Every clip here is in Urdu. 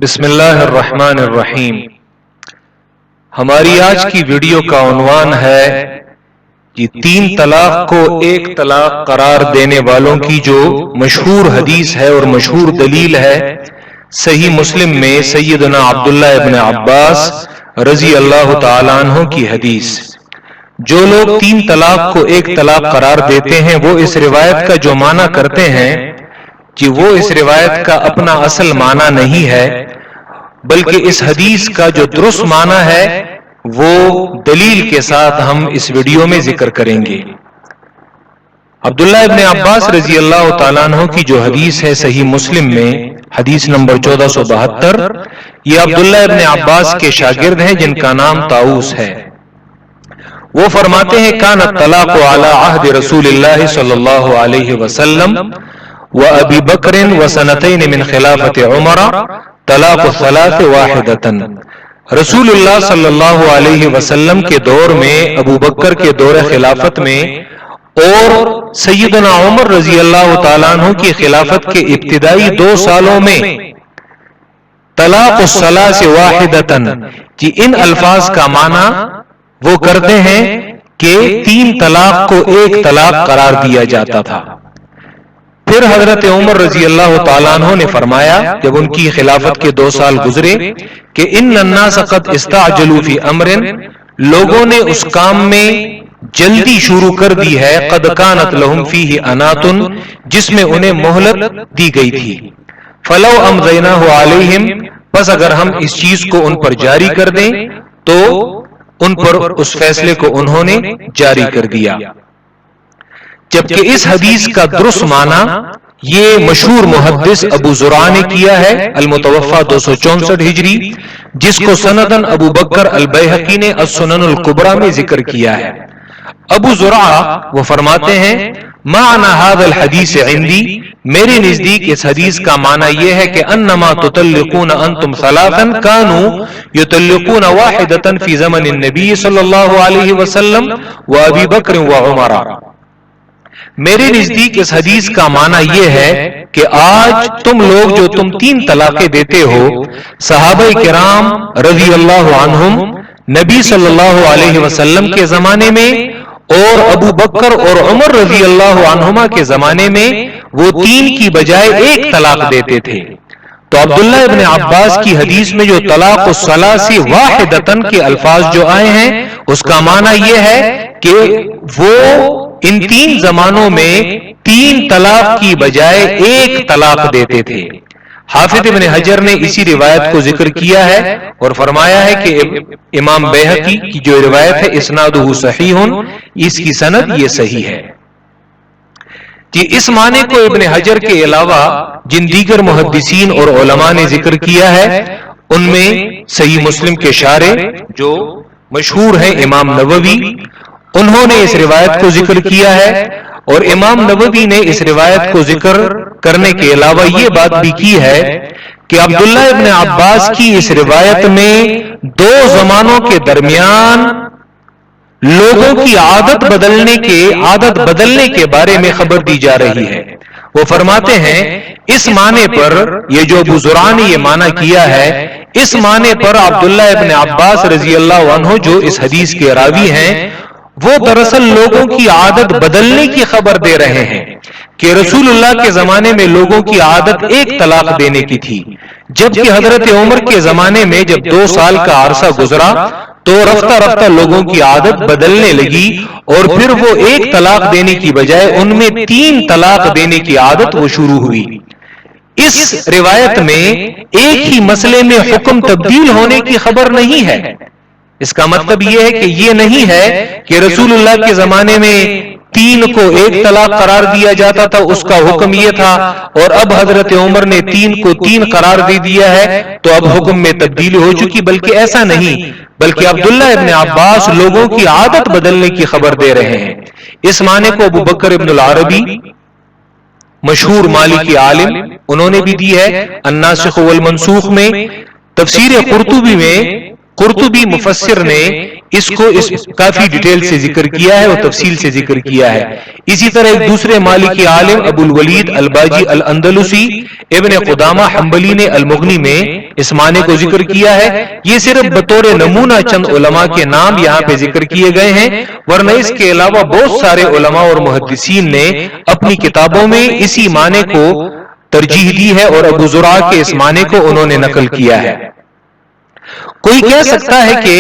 بسم اللہ الرحمن الرحیم۔ ہماری آج کی ویڈیو کا عنوان ہے کہ 3 طلاق کو 1 طلاق قرار دینے والوں کی جو مشہور حدیث ہے اور مشہور دلیل ہے صحیح مسلم میں سیدنا عبداللہ ابن عباس رضی اللہ تعالیٰ عنہ کی حدیث۔ جو لوگ 3 طلاق کو 1 طلاق قرار دیتے ہیں وہ اس روایت کا جو معنی کرتے ہیں کہ وہ اس روایت کا اپنا اصل معنی نہیں ہے بلکہ اس حدیث کا جو درست معنی ہے وہ دلیل کے ساتھ ہم اس ویڈیو میں ذکر کریں گے۔ عبداللہ ابن عباس رضی اللہ تعالیٰ عنہ کی جو حدیث ہے صحیح مسلم میں حدیث نمبر 1472، یہ عبداللہ ابن عباس کے شاگرد ہیں جن کا نام طاؤس ہے۔ وہ فرماتے ہیں کان الطلاق علی عہد رسول اللہ صلی اللہ علیہ وسلم وابی بکر وسنتین من خلافت عمر طلاق الثلاث واحدۃ۔ رسول اللہ صلی اللہ علیہ وسلم کے دور میں، ابو بکر کے دور خلافت میں اور سیدنا عمر رضی اللہ تعالیٰ عنہ کی خلافت کے ابتدائی 2 سالوں میں طلاق الثلاث واحدۃ، کہ ان الفاظ کا معنی وہ کرتے ہیں کہ 3 طلاق کو 1 طلاق قرار دیا جاتا تھا۔ پھر حضرت عمر رضی اللہ تعالیٰ عنہ نے فرمایا جب ان کی خلافت کے 2 سال گزرے کہ ان الناس قد استعجلوا فی امر، لوگوں نے اس کام میں جلدی شروع کر دی ہے، قد کانت لہم فیہ انات، جس میں انہیں مہلت دی گئی تھی، فلو امضیناہ علیہم، پس اگر ہم اس چیز کو ان پر جاری کر دیں تو ان پر اس فیصلے کو انہوں نے جاری کر دیا۔ جبکہ اس حدیث کا درست معنی یہ مشہور محدث ابو زرع نے کیا ہے، المتوفى 264 ہجری، جس کو سندن ابو بکر البیہقی نے السنن الکبریٰ میں ذکر کیا ہے۔ ابو زرع وہ فرماتے ہیں معنی هذا الحدیث عندی، میرے نزدیک اس حدیث کا معنی یہ ہے کہ انما تطلقون انتم ثلاثا كانوا يطلقون واحدة في زمن النبی صلی اللہ علیہ وسلم وابی بکر وعمر۔ میرے نزدیک اس حدیث کا معنی یہ ہے کہ آج تم لوگ جو تم 3 طلاقیں دیتے ہو، صحابہ کرام رضی اللہ عنہم نبی صلی اللہ علیہ وسلم کے زمانے میں اور ابو بکر اور عمر رضی اللہ عنہما کے زمانے میں وہ 3 کی بجائے 1 طلاق دیتے تھے۔ تو عبداللہ ابن عباس کی حدیث میں جو طلاق الثلاث واحدۃ کے الفاظ جو آئے ہیں اس کا معنی یہ ہے کہ وہ ان 3 زمانوں میں 3 طلاق کی بجائے 1 طلاق دیتے تھے۔ حافظ ابن حجر نے اسی روایت کو ذکر کیا ہے اور فرمایا ہے کہ امام بیہقی کی جو روایت ہے اسنادہ صحیح، اس کی سند یہ صحیح ہے۔ کہ اس معنی کو ابن حجر کے علاوہ جن دیگر محدثین اور علماء نے ذکر کیا ہے ان میں صحیح مسلم کے شارح جو مشہور ہیں امام نووی، انہوں نے اس روایت کو ذکر کیا ہے، اور امام نووی نے اس روایت کو ذکر کرنے کے علاوہ یہ بات بھی کی ہے کہ عبداللہ ابن عباس کی اس روایت میں 2 زمانوں کے درمیان لوگوں کی عادت بدلنے کے بارے میں خبر دی جا رہی ہے۔ وہ فرماتے ہیں اس معنی پر، یہ جو ابو زرع نے یہ معنی کیا ہے، اس معنی پر عبداللہ ابن عباس رضی اللہ عنہ جو اس حدیث کے راوی ہیں وہ دراصل لوگوں کی عادت بدلنے کی خبر دے رہے ہیں کہ رسول اللہ کے زمانے میں لوگوں کی عادت 1 طلاق دینے کی تھی، جبکہ حضرت عمر کے زمانے میں جب 2 سال کا عرصہ گزرا تو رفتہ رفتہ لوگوں کی عادت بدلنے لگی اور پھر وہ 1 طلاق دینے کی بجائے ان میں 3 طلاق دینے کی عادت وہ شروع ہوئی۔ اس روایت میں ایک ہی مسئلے میں حکم تبدیل ہونے کی خبر نہیں ہے۔ اس کا مطلب یہ ہے کہ یہ نہیں ہے کہ رسول اللہ کے زمانے میں 3 کو 1 طلاق قرار دیا جاتا تھا، اس کا حکم یہ تھا، اور اب حضرت عمر نے 3 کو 3 قرار دے دیا ہے تو اب حکم میں تبدیلی ہو چکی، بلکہ ایسا نہیں، بلکہ عبداللہ ابن عباس لوگوں کی عادت بدلنے کی خبر دے رہے ہیں۔ اس معنی کو ابو بکر ابن العربی مشہور مالکی عالم انہوں نے بھی دی ہے الناسخ والمنسوخ میں۔ تفسیر قرطبی میں قرطبی مفسر نے کافی ڈیٹیل سے ذکر کیا ہے اور تفصیل سے ذکر کیا ہے. اسی طرح ایک دوسرے مالکی عالم ابو الولید الباجی الاندلسی ابن قدامہ حنبلی نے المغنی میں اس معنی کو ذکر کیا ہے. یہ صرف بطور نمونہ چند علماء کے نام یہاں پہ ذکر کیے گئے ہیں، ورنہ اس کے علاوہ بہت سارے علماء اور محدثین نے اپنی کتابوں میں اسی معنی کو ترجیح دی ہے اور ابو زرع کے اس معنی کو انہوں نے نقل کیا ہے. کوئی کہہ سکتا ہے کہ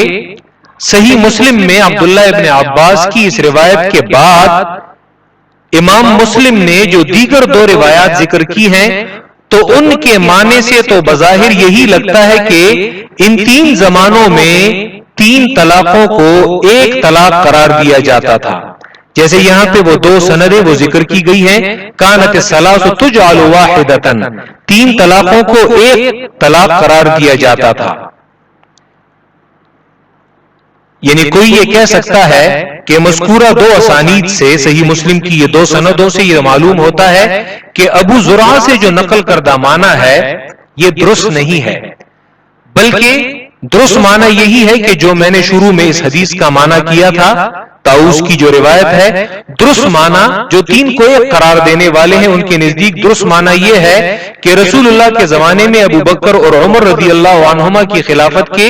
صحیح مسلم میں عبداللہ ابن عباس کی اس روایت کے بعد امام مسلم نے جو دیگر دو روایات ذکر کی ہیں تو ان کے معنی سے تو بظاہر یہی لگتا ہے کہ ان تین زمانوں میں تین طلاقوں کو ایک طلاق قرار دیا جاتا تھا. جیسے یہاں پہ وہ دو سندیں وہ ذکر کی گئی ہیں، کانت الثلاث تجعل واحدۃ، تین طلاقوں کو ایک طلاق قرار دیا جاتا تھا. یعنی کوئی یہ کہہ سکتا ہے کہ مذکورہ دو اسانید سے، صحیح مسلم کی یہ دو سندوں سے یہ معلوم ہوتا ہے کہ ابو زرع سے جو نقل کردہ معنی ہے یہ درست نہیں ہے، بلکہ درست معنی یہی ہے کہ جو میں نے شروع میں اس حدیث کا معنی کیا تھا، طاؤس کی جو روایت ہے، درست معنی جو تین کو ایک قرار دینے والے ہیں ان کے نزدیک درست معنی یہ ہے کہ رسول اللہ کے زمانے میں ابو بکر اور عمر رضی اللہ عنہما کی خلافت کے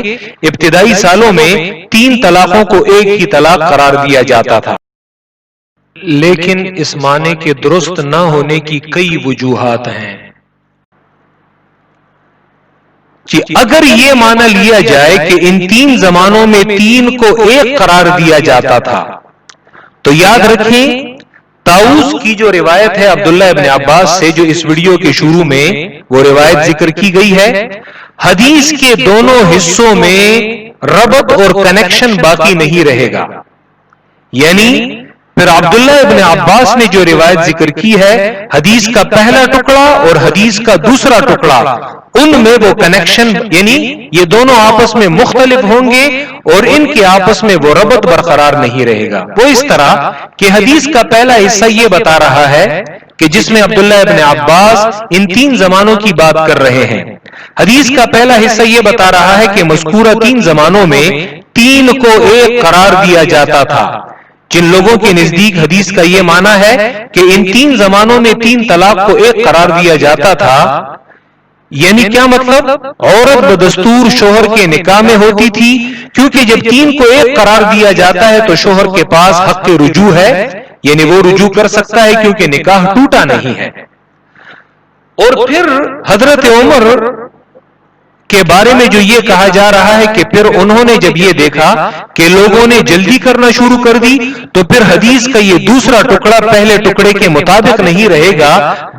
ابتدائی سالوں میں تین طلاقوں کو ایک ہی طلاق قرار دیا جاتا تھا. لیکن اس معنی کے درست نہ ہونے کی کئی وجوہات ہیں. اگر یہ معنی لیا جائے کہ ان تین زمانوں میں تین کو ایک قرار دیا جاتا تھا تو یاد رکھیں طاؤس کی جو روایت ہے عبداللہ ابن عباس سے جو اس ویڈیو کے شروع میں وہ روایت ذکر کی گئی ہے، حدیث کے دونوں حصوں میں ربط اور کنیکشن باقی نہیں رہے گا. یعنی پھر عبداللہ ابن عباس نے جو روایت ذکر کی ہے، حدیث کا پہلا ٹکڑا اور حدیث کا دوسرا ٹکڑا، ان میں وہ کنیکشن یعنی یہ دونوں آپس میں مختلف ہوں گے اور ان کے آپس میں وہ ربط برقرار نہیں رہے گا. وہ اس طرح کہ حدیث کا پہلا حصہ یہ بتا رہا ہے کہ جس میں عبداللہ ابن عباس ان تین زمانوں کی بات کر رہے ہیں، حدیث کا پہلا حصہ یہ بتا رہا ہے کہ مذکورہ تین زمانوں میں تین کو ایک قرار دیا جاتا تھا. جن لوگوں کے نزدیک حدیث کا یہ معنی ہے کہ ان تین زمانوں میں تین طلاق کو ایک قرار دیا جاتا تھا، یعنی کیا مطلب؟ عورت بدستور شوہر کے نکاح میں ہوتی تھی، کیونکہ جب تین کو ایک قرار دیا جاتا ہے تو شوہر کے پاس حق رجوع ہے، یعنی وہ رجوع کر سکتا ہے کیونکہ نکاح ٹوٹا نہیں ہے. اور پھر حضرت عمر کے بارے میں جو یہ کہا جا رہا ہے کہ پھر انہوں نے جب یہ دیکھا کہ لوگوں نے جلدی کرنا شروع کر دی تو پھر حدیث کا یہ دوسرا ٹکڑا پہلے ٹکڑے کے مطابق نہیں رہے گا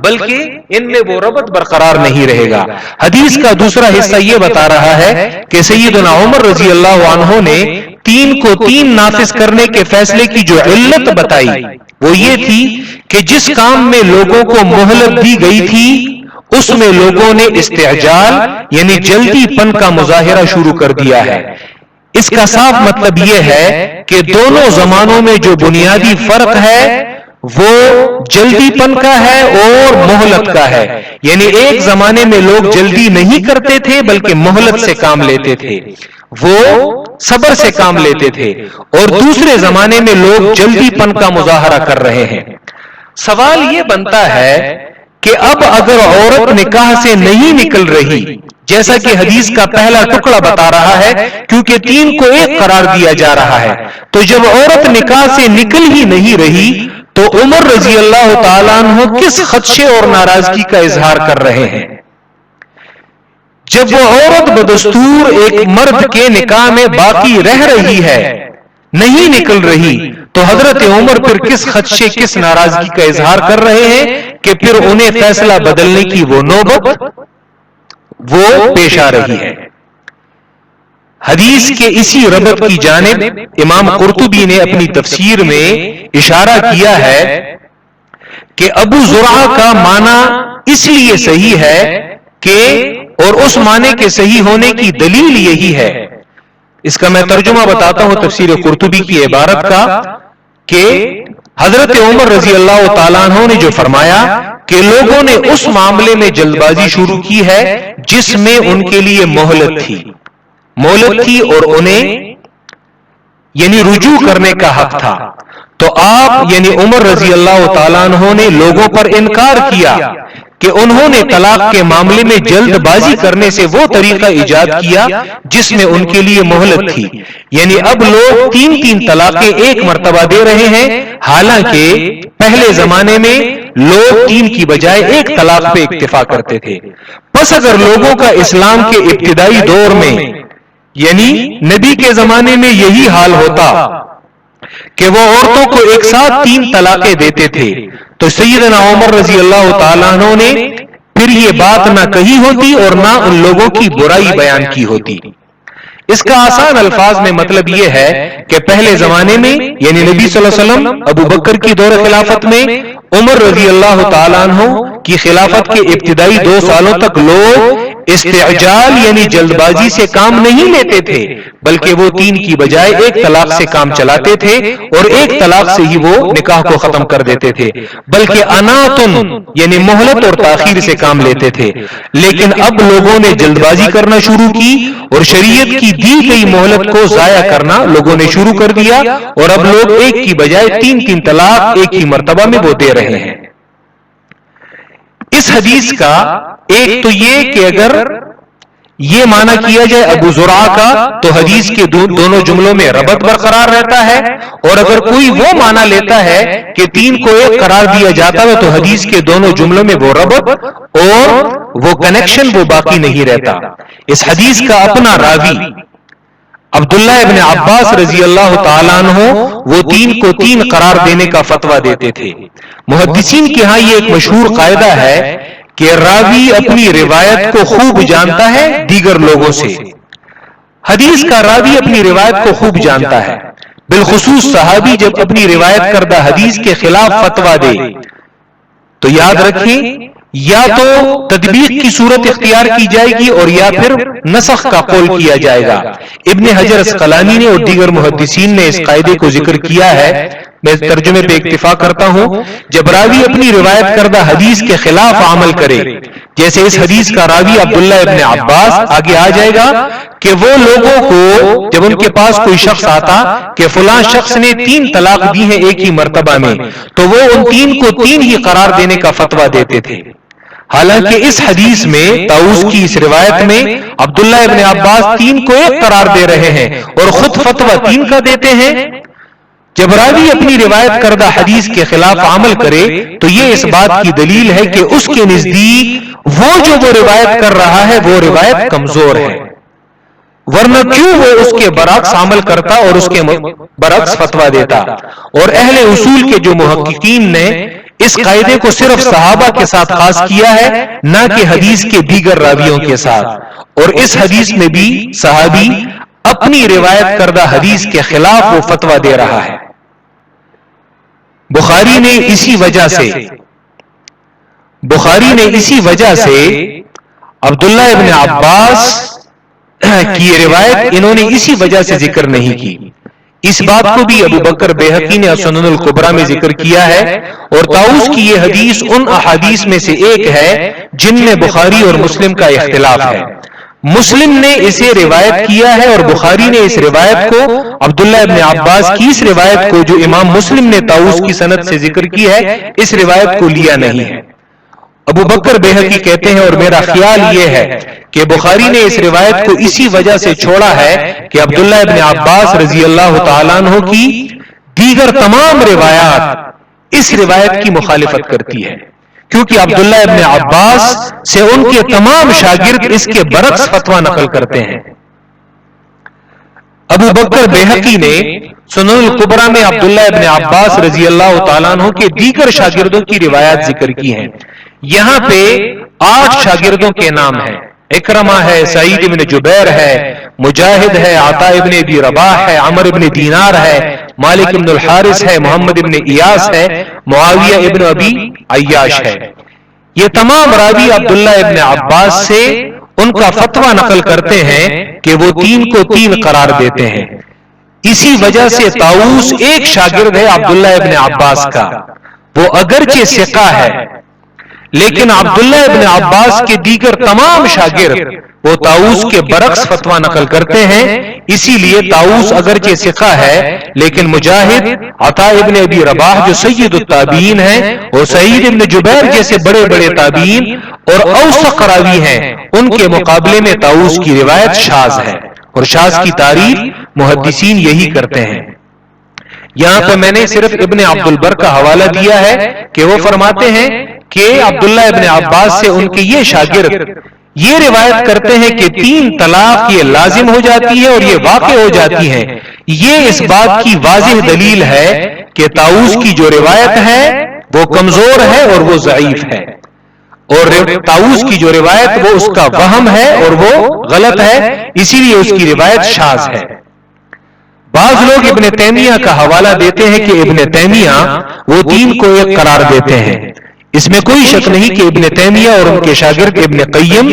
بلکہ ان میں وہ ربط برقرار نہیں رہے گا. حدیث کا دوسرا حصہ یہ بتا رہا ہے کہ سیدنا عمر رضی اللہ عنہ نے تین کو تین نافذ کرنے کے فیصلے کی جو علت بتائی وہ یہ تھی کہ جس کام میں لوگوں کو مہلت دی گئی تھی اس میں لوگوں نے استعجال یعنی جلدی پن کا مظاہرہ شروع کر دیا ہے. اس کا صاف مطلب یہ ہے کہ دونوں زمانوں میں جو بنیادی فرق ہے وہ جلدی پن کا ہے اور مہلت کا ہے. یعنی ایک زمانے میں لوگ جلدی نہیں کرتے تھے بلکہ مہلت سے کام لیتے تھے، وہ صبر سے کام لیتے تھے، اور دوسرے زمانے میں لوگ جلدی پن کا مظاہرہ کر رہے ہیں. سوال یہ بنتا ہے کہ اب اگر عورت نکاح سے نہیں نکل رہی جیسا کہ حدیث کا پہلا ٹکڑا بتا رہا ہے کیونکہ تین کو ایک قرار دیا جا رہا ہے، تو جب عورت نکاح سے نکل ہی نہیں رہی تو عمر رضی اللہ تعالیٰ عنہ کس خدشے اور ناراضگی کا اظہار کر رہے ہیں؟ جب وہ عورت بدستور ایک مرد کے نکاح میں باقی رہ رہی ہے، نہیں نکل رہی، تو حضرت عمر پھر کس خدشے کس ناراضگی کا اظہار کر رہے ہیں کہ پھر انہیں فیصلہ بدلنے کی وہ نوبت وہ پیش آ رہی ہے. حدیث کے اسی ربط کی جانب امام قرطبی نے اپنی تفسیر میں اشارہ کیا ہے کہ ابو زرع کا معنی اس لیے صحیح ہے کہ اور اس معنی کے صحیح ہونے کی دلیل یہی ہے. اس کا میں ترجمہ بتاتا ہوں تفسیر قرطبی کی عبارت کا کہ حضرت عمر رضی اللہ تعالیٰ عنہ نے جو فرمایا کہ لوگوں نے اس معاملے میں جلد بازی شروع کی ہے جس میں ان کے لیے مہلت تھی اور انہیں یعنی رجوع کرنے کا حق تھا، تو آپ یعنی عمر رضی اللہ تعالیٰ عنہ نے لوگوں پر انکار کیا کہ انہوں نے طلاق کے معاملے میں جلد بازی کرنے سے وہ طریقہ ایجاد کیا جس میں ان کے لیے مہلت تھی، یعنی اب لوگ 3 طلاقیں ایک مرتبہ دے رہے ہیں، حالانکہ پہلے زمانے میں لوگ 3 کی بجائے 1 طلاق پہ اکتفا کرتے تھے۔ بس اگر لوگوں کا اسلام کے ابتدائی دور میں یعنی نبی کے زمانے میں یہی حال ہوتا کہ وہ عورتوں کو ایک ساتھ 3 طلاقیں دیتے تھے، تو سیدنا عمر رضی اللہ تعالیٰ عنہ نے پھر یہ بات نہ کہی ہوتی اور نہ ان لوگوں کی برائی بیان کی ہوتی۔ اس کا آسان الفاظ میں مطلب یہ ہے کہ پہلے زمانے میں یعنی نبی صلی اللہ علیہ وسلم ابو بکر کی دور خلافت میں عمر رضی اللہ تعالیٰ عنہ کی خلافت کے ابتدائی 2 سالوں تک لوگ استعجال یعنی جلد بازی سے کام نہیں لیتے تھے، بلکہ وہ 3 کی بجائے 1 طلاق سے کام چلاتے تھے اور 1 طلاق سے ہی وہ نکاح کو ختم کر دیتے تھے، بلکہ اناتن یعنی مہلت اور تاخیر سے کام لیتے تھے۔ لیکن اب لوگوں نے جلد بازی کرنا شروع کی اور شریعت کی دی گئی مہلت کو ضائع کرنا لوگوں نے شروع کر دیا، اور اب لوگ 1 کی بجائے 3 طلاق ایک ہی مرتبہ میں وہ دے رہے ہیں۔ اس حدیث کا ایک تو یہ کہ اگر یہ معنی کیا جائے ابو زرعہ کا تو حدیث کے دونوں جملوں میں ربط برقرار رہتا ہے، اور اگر کوئی وہ معنی لیتا ہے کہ 3 کو 1 قرار دیا جاتا ہے تو حدیث کے دونوں جملوں میں وہ ربط اور وہ کنیکشن وہ باقی نہیں رہتا۔ اس حدیث کا اپنا راوی عبداللہ ابن عباس رضی اللہ تعالیٰ عنہ وہ 3 کو 3 قرار دینے کا فتویٰ دیتے تھے۔ محدثین کے ہاں یہ ایک مشہور قاعدہ ہے کہ راوی اپنی روایت کو خوب جانتا ہے دیگر لوگوں سے۔ حدیث کا راوی اپنی روایت کو خوب جانتا ہے، بالخصوص صحابی جب اپنی روایت کردہ حدیث کے خلاف فتویٰ دے تو یاد رکھیں یا تو تطبیق کی صورت اختیار کی جائے گی اور یا پھر نسخ کا قول کیا جائے گا۔ ابن حجر اسقلانی نے اور دیگر محدثین نے اس قاعدے کو ذکر کیا ہے، میں ترجمے پہ اکتفا کرتا ہوں۔ جب راوی اپنی روایت کردہ حدیث کے خلاف عمل کرے، جیسے اس حدیث کا راوی عبداللہ ابن عباس، آگے آ جائے گا کہ وہ لوگوں کو جب ان کے پاس کوئی شخص آتا کہ فلاں شخص نے 3 طلاق دی ہیں ایک ہی مرتبہ میں، تو وہ ان 3 کو 3 ہی قرار دینے کا فتویٰ دیتے تھے۔ حالانکہ اس حدیث میں طاؤس کی اس روایت میں عبداللہ ابن عباس 3 کو 1 قرار دے رہے ہیں اور خود فتویٰ 3 کا دیتے ہیں۔ جب راوی اپنی روایت کردہ حدیث کے خلاف عمل کرے تو یہ اس بات کی دلیل ہے کہ اس کے نزدیک وہ جو وہ روایت کر رہا ہے وہ روایت کمزور ہے، ورنہ کیوں وہ اس کے برعکس عمل کرتا اور اس کے برعکس فتویٰ دیتا۔ اور اہل اصول کے جو محققین نے اس قاعدے کو صرف صحابہ کے ساتھ خاص کیا ہے، نہ کہ حدیث کے دیگر راویوں کے ساتھ، اور اس حدیث میں بھی صحابی اپنی روایت کردہ حدیث کے خلاف وہ فتویٰ دے رہا ہے۔ بخاری نے اسی وجہ سے عبداللہ ابن عباس کی روایت انہوں نے اسی وجہ سے ذکر نہیں کی۔ اس بات کو بھی ابو بکر بیہقی نے سنن الکبریٰ میں ذکر کیا ہے، اور طاؤس کی یہ حدیث ان احادیث میں سے ایک ہے جن میں بخاری اور مسلم کا اختلاف ہے۔ مسلم نے اسے روایت کیا ہے اور بخاری نے اس روایت کو عبداللہ ابن عباس کی اس روایت کو جو امام مسلم نے طاؤس کی سند سے ذکر کی ہے اس روایت کو لیا نہیں ہے۔ ابو بکر بیہقی کہتے ہیں اور میرا خیال یہ ہے کہ بخاری نے اس روایت کو اسی وجہ سے چھوڑا ہے کہ عبداللہ ابن عباس رضی اللہ تعالیٰ عنہ کی دیگر تمام روایات اس روایت کی مخالفت کرتی ہے، کیونکہ عبداللہ ابن عباس سے ان کے تمام شاگرد اس کے برعکس فتویٰ نقل کرتے ہیں۔ ابو بکر بیہقی نے سنن الکبریٰ میں عبداللہ ابن عباس رضی اللہ تعالیٰ عنہ کے دیگر شاگردوں کی روایات ذکر کی ہیں۔ یہاں پہ 8 شاگردوں کے نام ہیں، اکرمہ ہے، سعید ابن جبیر ہے، مجاہد ہے، عطا ابن ابی رباح ہے، عمر ابن دینار ہے، مالک ابن الحارث ہے، محمد ابن ایاس ہے، معاویہ ابن ابی عیاش ہے۔ یہ تمام راوی عبداللہ ابن عباس سے ان کا فتویٰ نقل کرتے ہیں کہ وہ 3 کو 3 قرار دیتے ہیں۔ اسی وجہ سے طاؤس ایک شاگرد ہے عبداللہ ابن عباس کا، وہ اگرچہ ثقہ ہے لیکن عبداللہ ابن عباس کے دیگر تمام شاگرد وہ طاؤس کے برعکس فتویٰ نقل کرتے ہیں. اسی لیے طاؤس اگرچہ ثقہ ہے لیکن مجاہد، عطا ابن ابی رباح جو سید التابعین ہیں، اور سعید ابن جبیر جیسے بڑے بڑے تابعین اور اوثق راوی ہیں، ان کے مقابلے میں طاؤس کی روایت شاذ ہے. اور شاذ کی تعریف محدثین یہی کرتے ہیں. یہاں پہ میں نے صرف ابن عبد البر کا حوالہ دیا ہے کہ وہ فرماتے ہیں کہ عبداللہ ابن عباس سے ان کے یہ شاگرد یہ روایت کرتے ہیں کہ 3 طلاق یہ لازم ہو جاتی ہے اور یہ واقع ہو جاتی ہے. یہ اس بات کی واضح دلیل ہے کہ طاؤس کی جو روایت ہے وہ کمزور ہے اور وہ ضعیف ہے، اور طاؤس کی جو روایت وہ اس کا وہم ہے اور وہ غلط ہے، اسی لیے اس کی روایت شاذ ہے. بعض لوگ ابن تیمیہ کا حوالہ دیتے ہیں کہ ابن تیمیہ وہ 3 کو ایک قرار دیتے ہیں. اس میں کوئی شک نہیں کہ ابن تیمیہ اور ان کے شاگرد ابن قیم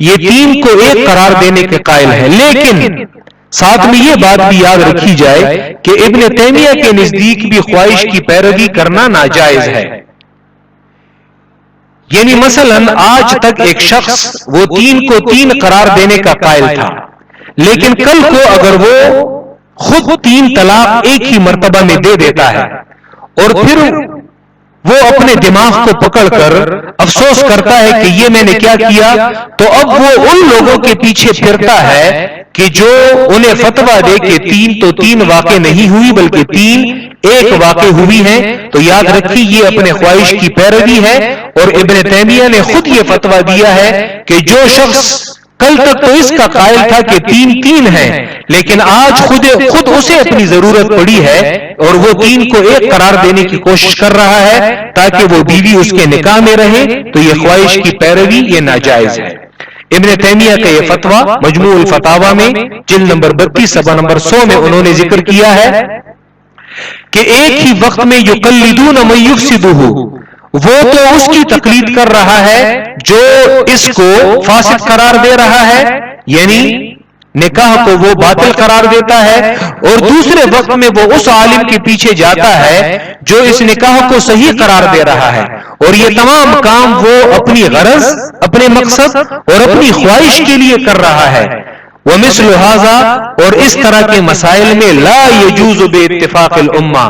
یہ 3 کو ایک قرار دینے کے قائل ہیں، لیکن ساتھ میں یہ بات بھی یاد رکھی جائے کہ ابن تیمیہ کے نزدیک بھی خواہش کی پیروی کرنا ناجائز ہے. یعنی مثلا آج تک ایک شخص وہ 3 کو 3 قرار دینے کا قائل تھا، لیکن کل کو اگر وہ خود 3 طلاق ایک ہی مرتبہ میں دے دیتا ہے اور پھر وہ اپنے دماغ کو پکڑ کر افسوس کرتا ہے کہ یہ میں نے کیا کیا، تو اب وہ ان لوگوں کے پیچھے پھرتا ہے کہ جو انہیں فتویٰ دے کہ 3 تو 3 واقع نہیں ہوئی بلکہ 3 ایک واقع ہوئی ہیں. تو یاد رکھیے یہ اپنے خواہش کی پیروی ہے، اور ابن تیمیہ نے خود یہ فتویٰ دیا ہے کہ جو شخص کل تک تو اس کا قائل تھا کہ 3 ہیں، لیکن آج خود اسے اپنی ضرورت پڑی ہے اور وہ 3 کو ایک قرار دینے کی کوشش کر رہا ہے تاکہ وہ بیوی اس کے نکاح میں رہے، تو یہ خواہش کی پیروی یہ ناجائز ہے. ابن تیمیہ کا یہ فتویٰ مجموع الفتاوی میں جلد نمبر 32 صفحہ نمبر 100 میں انہوں نے ذکر کیا ہے کہ ایک ہی وقت میں یقلدون من یفسدہ، وہ تو اس کی تقلید کر رہا ہے جو اس کو فاسد قرار دے رہا ہے، یعنی نکاح کو وہ باطل قرار دیتا ہے، اور دوسرے وقت میں وہ اس عالم کے پیچھے جاتا ہے جو اس نکاح کو صحیح قرار دے رہا ہے، اور یہ تمام کام وہ اپنی غرض، اپنے مقصد اور اپنی خواہش کے لیے کر رہا ہے. ومثل هذا، اور اس طرح کے مسائل میں لا يجوز باتفاق الامہ،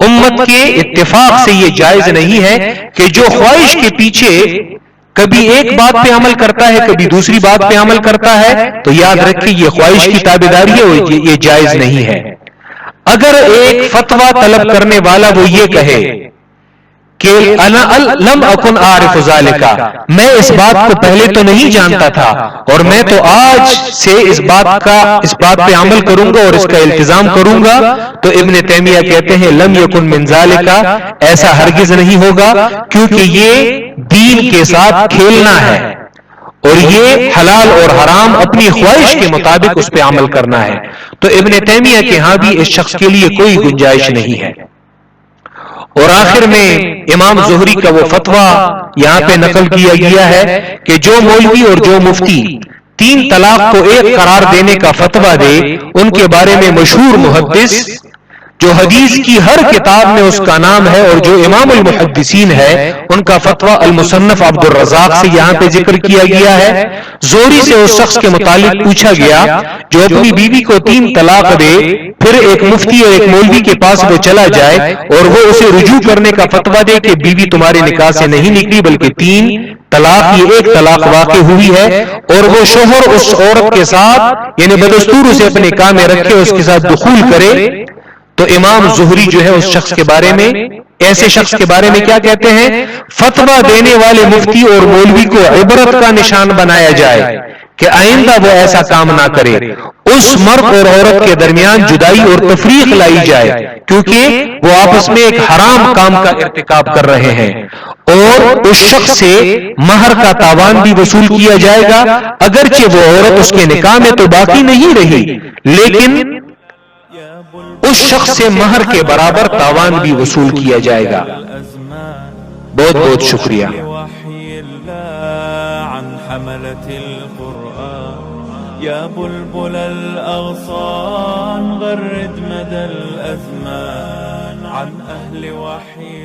امت کے اتفاق سے یہ جائز نہیں ہے کہ جو خواہش کے پیچھے کبھی ایک بات پہ عمل کرتا ہے کبھی دوسری بات پہ عمل کرتا ہے، تو یاد رکھیں یہ خواہش کی تابعداری ہے، یہ جائز نہیں ہے. اگر ایک فتویٰ طلب کرنے والا وہ یہ کہے کہ انا لم اکن عارف ذالک، میں اس بات کو پہلے تو نہیں جانتا تھا اور میں تو آج سے اس بات پہ عمل کروں گا اور اس کا التزام کروں گا، تو ابن تیمیہ کہتے ہیں لم یکن من ذالک، ایسا ہرگز نہیں ہوگا، کیونکہ یہ دین کے ساتھ کھیلنا ہے اور یہ حلال اور حرام اپنی خواہش کے مطابق اس پہ عمل کرنا ہے. تو ابن تیمیہ کے ہاں بھی اس شخص کے لیے کوئی گنجائش نہیں ہے. اور آخر میں امام زہری کا وہ فتویٰ یہاں پہ نقل کیا گیا ہے کہ جو مولوی اور جو مفتی 3 طلاق کو ایک قرار دینے کا فتویٰ دے، ان کے بارے میں مشہور محدث جو حدیث کی ہر کتاب میں اس کا نام ہے اور جو امام المحدثین ہے، ان کا فتویٰ المصنف عبد الرزاق سے یہاں پہ ذکر کیا گیا ہے. زہری سے اس شخص کے متعلق پوچھا گیا جو اپنی بیوی کو 3 طلاق دے، پھر ایک مفتی اور ایک مولوی کے پاس وہ چلا جائے اور وہ اسے رجوع کرنے کا فتویٰ دے کہ بیوی تمہارے نکاح سے نہیں نکلی بلکہ 3 طلاق، یہ ایک طلاق واقع ہوئی ہے، اور وہ شوہر اس عورت کے ساتھ یعنی بدستور اسے اپنے نکاح میں رکھے، اس کے ساتھ دخول کرے، تو امام زہری جو ہے اس شخص کے بارے میں، ایسے شخص کے بارے میں کیا کہتے ہیں؟ فتویٰ دینے والے مفتی اور مولوی کو عبرت کا نشان بنایا جائے کہ آئندہ وہ ایسا کام نہ کرے. اس مرد اور عورت کے درمیان جدائی اور تفریق لائی جائے کیونکہ وہ آپس میں ایک حرام کام کا ارتکاب کر رہے ہیں، اور اس شخص سے مہر کا تاوان بھی وصول کیا جائے گا، اگرچہ وہ عورت اس کے نکاح میں تو باقی نہیں رہی، لیکن اس شخص سے مہر کے برابر تاوان بھی وصول کیا جائے گا. بہت بہت شکریہ. يا بلبل الأغصان غرد مدى الأزمان عن أهل وحي